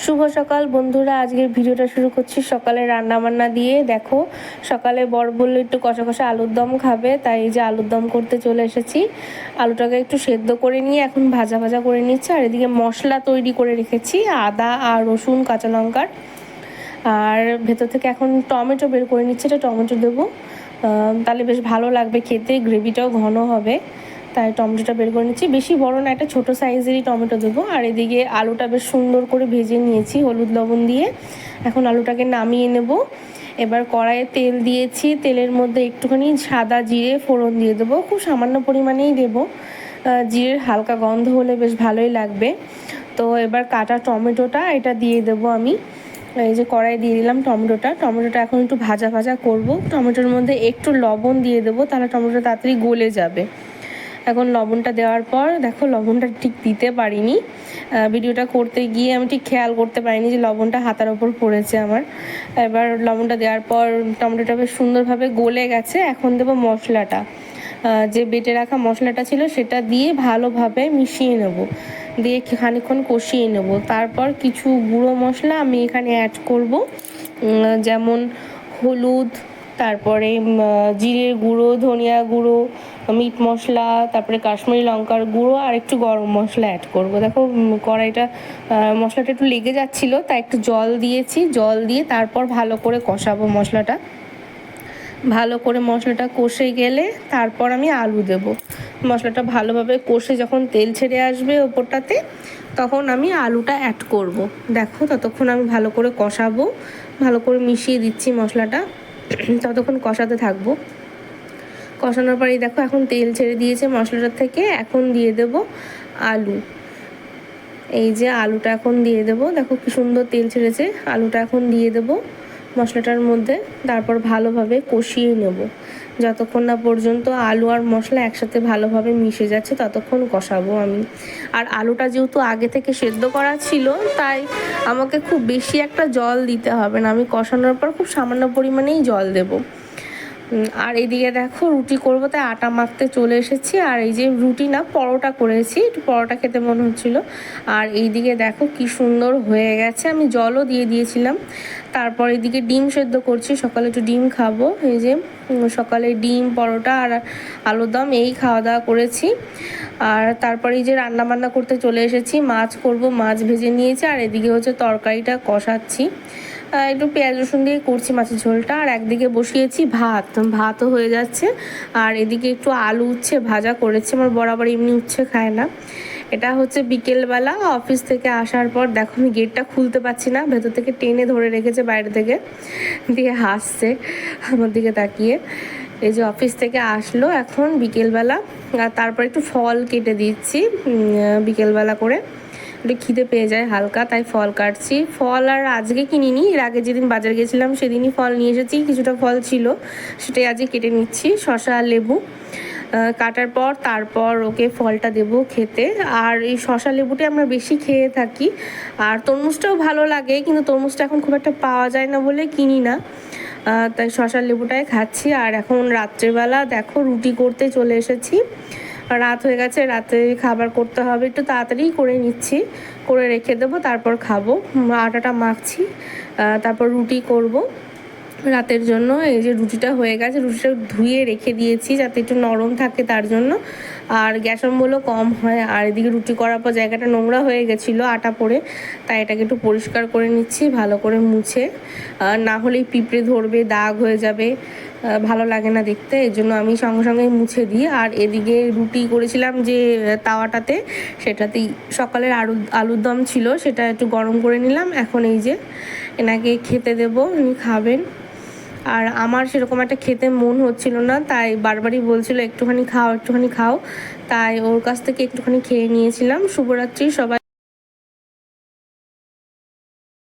শুভ সকাল বন্ধুরা, আজকের ভিডিওটা শুরু করছি সকালে রান্নাবান্না দিয়ে। দেখো, সকালে বর বললো একটু কষা কষা আলুর দম খাবে, তাই এই যে আলুর দম করতে চলে এসেছি। আলুটাকে একটু সেদ্ধ করে নিয়ে এখন ভাজা ভাজা করে নিচ্ছি। আর এদিকে মশলা তৈরি করে রেখেছি, আদা আর রসুন কাঁচা লঙ্কার। আর ভেতর থেকে এখন টমেটো বের করে নিচ্ছি, এটা টমেটো দেবো, তাহলে বেশ ভালো লাগবে খেতে, গ্রেভিটাও ঘন হবে। তাই টমেটোটা বের করে নিচ্ছি, বেশি বড় না, একটা ছোটো সাইজেরই টমেটো দেবো। আর এদিকে আলুটা বেশ সুন্দর করে ভেজে নিয়েছি হলুদ লবণ দিয়ে। এখন আলুটাকে নামিয়ে নেব। এবার কড়াইয়ে তেল দিয়েছি, তেলের মধ্যে একটুখানি সাদা জিরে ফোড়ন দিয়ে দেবো, খুব সামান্য পরিমাণেই দেবো, জিরের হালকা গন্ধ হলে বেশ ভালোই লাগবে। তো এবার কাটা টমেটোটা এটা দিয়ে দেবো আমি। এই যে কড়াই দিয়ে দিলাম টমেটোটা এখন একটু ভাজা ভাজা করব। টমেটোর মধ্যে একটু লবণ দিয়ে দেবো, তাহলে টমেটোটা তাড়াতাড়ি গলে যাবে। এখন লবণটা দেওয়ার পর দেখো, লবণটা ঠিক দিতে পারিনি, ভিডিওটা করতে গিয়ে আমি ঠিক খেয়াল করতে পারিনি যে লবণটা হাতার ওপর পড়েছে আমার। এবার লবণটা দেওয়ার পর টমেটোটা বেশ সুন্দরভাবে গলে গেছে। এখন দেবো মশলাটা, যে বেটে রাখা মশলাটা ছিল সেটা দিয়ে ভালোভাবে মিশিয়ে নেব, দিয়ে খানিকক্ষণ কষিয়ে নেব। তারপর কিছু গুঁড়ো মশলা আমি এখানে অ্যাড করব, যেমন হলুদ, তারপরে জিরের গুঁড়ো, ধনিয়া গুঁড়ো, মিট মশলা, তারপরে কাশ্মীরি লঙ্কার গুঁড়ো আর একটু গরম মশলা অ্যাড করব। দেখো কড়াইটা মশলাটা একটু লেগে যাচ্ছিলো, তাই একটু জল দিয়েছি, জল দিয়ে তারপর ভালো করে কষাবো মশলাটা। ভালো করে মশলাটা কষে গেলে তারপর আমি আলু দেব। মশলাটা ভালোভাবে কষে যখন তেল ছেড়ে আসবে ওপরটাতে, তখন আমি আলুটা অ্যাড করব। দেখো, ততক্ষণ আমি ভালো করে কষাবো, ভালো করে মিশিয়ে দিচ্ছি মশলাটা, ততক্ষণ কষাতে থাকবো। কষানোর পরেই দেখো এখন তেল ছেড়ে দিয়েছে মশলাটার থেকে, এখন দিয়ে দেব আলু। এই যে আলুটা এখন দিয়ে দেবো, দেখো কি সুন্দর তেল ছেড়েছে। আলুটা এখন দিয়ে দেবো মশলাটার মধ্যে, তারপর ভালোভাবে কষিয়ে নেব যতক্ষণ না পর্যন্ত আলু আর মশলা একসাথে ভালোভাবে মিশে যাচ্ছে, ততক্ষণ কষাবো আমি। আর আলুটা যেহেতু আগে থেকে সেদ্ধ করা ছিল, তাই আমাকে খুব বেশি একটা জল দিতে হবে না, আমি কষানোর পর খুব সামান্য পরিমাণেই জল দেবো। আর এদিকে দেখো রুটি করবো, তাই আটা মাখতে চলে এসেছি। আর এই যে রুটি না, পরোটা করেছি, একটু পরোটা খেতে মনে হচ্ছিলো। আর এইদিকে দেখো কি সুন্দর হয়ে গেছে, আমি জলও দিয়ে দিয়েছিলাম। তারপর এদিকে ডিম সেদ্ধ করছি, সকালে একটু ডিম খাবো। এই যে সকালে ডিম, পরোটা আর আলুর দম এই খাওয়া দাওয়া করেছি। আর তারপরে এই যে রান্না বান্না করতে চলে এসেছি, মাছ করব, মাছ ভেজে নিয়েছি। আর এদিকে হচ্ছে তরকারিটা কষাচ্ছি, একটু পেঁয়াজ রসুন দিয়ে করছি মাছের ঝোলটা। আর একদিকে বসিয়েছি ভাতও হয়ে যাচ্ছে। আর এদিকে একটু আলু উচ্ছে ভাজা করেছি, আমার বরাবর এমনি উচ্ছে খায় না। এটা হচ্ছে বিকেলবেলা অফিস থেকে আসার পর। দেখো আমি গেটটা খুলতে পারছি না, ভেতর থেকে টেনে ধরে রেখেছে বাইরে থেকে, দিয়ে হাসছে আমার দিকে তাকিয়ে। এই যে অফিস থেকে আসলো এখন বিকেলবেলা, আর তারপর একটু ফল কেটে দিচ্ছি বিকেলবেলা করে, একটু খিদে পেয়ে যায় হালকা, তাই ফল কাটছি। ফল আর আজকে কিনিনি, এর আগে যেদিন বাজার গেছিলাম সেদিনই ফল নিয়ে এসেছি, কিছুটা ফল ছিল, সেটাই আজকে কেটে নিচ্ছি। শসা আর লেবু কাটার পর তারপর ওকে ফলটা দেবো খেতে। আর এই শসা লেবুটা আমরা বেশি খেয়ে থাকি। আর তরমুজটাও ভালো লাগে, কিন্তু তরমুজটা এখন খুব একটা পাওয়া যায় না বলে কিনি না, তাই শসা লেবুটাই খাচ্ছি। আর এখন রাত্রেবেলা দেখো রুটি করতে চলে এসেছি, রাত হয়ে গেছে, রাতে খাবার করতে হবে, একটু তাড়াতাড়ি করে নিচ্ছি, করে রেখে দেবো, তারপর খাবো। আটাটা মাখছি, তারপর রুটি করব রাতের জন্য। এই যে রুটিটা হয়ে গেছে, রুটিটা ধুয়ে রেখে দিয়েছি যাতে একটু নরম থাকে তার জন্য, আর গ্যাস অম্বলও কম হয়। আর এদিকে রুটি করার পর জায়গাটা নোংরা হয়ে গেছিলো আটা পড়ে, তাই এটাকে একটু পরিষ্কার করে নিচ্ছি ভালো করে মুছে, না হলেই পিঁপড়ে ধরবে, দাগ হয়ে যাবে, ভালো লাগে না দেখতে, এই জন্য আমি সঙ্গে সঙ্গে মুছে দিই। আর এদিকে রুটি করেছিলাম যে তাওয়াটাতে, সেটাতেই সকালের আলুর দম ছিল, সেটা একটু গরম করে নিলাম। এখন এই যে এনাকে খেতে দেবো, উনি খাবেন। আর আমার সেরকম একটা খেতে মন হচ্ছিল না, তাই বারবারই বলছিল একটুখানি খাও একটুখানি খাও, তাই ওর কাছ থেকে একটুখানি খেয়ে নিয়েছিলাম। শুভরাত্রি সবাই।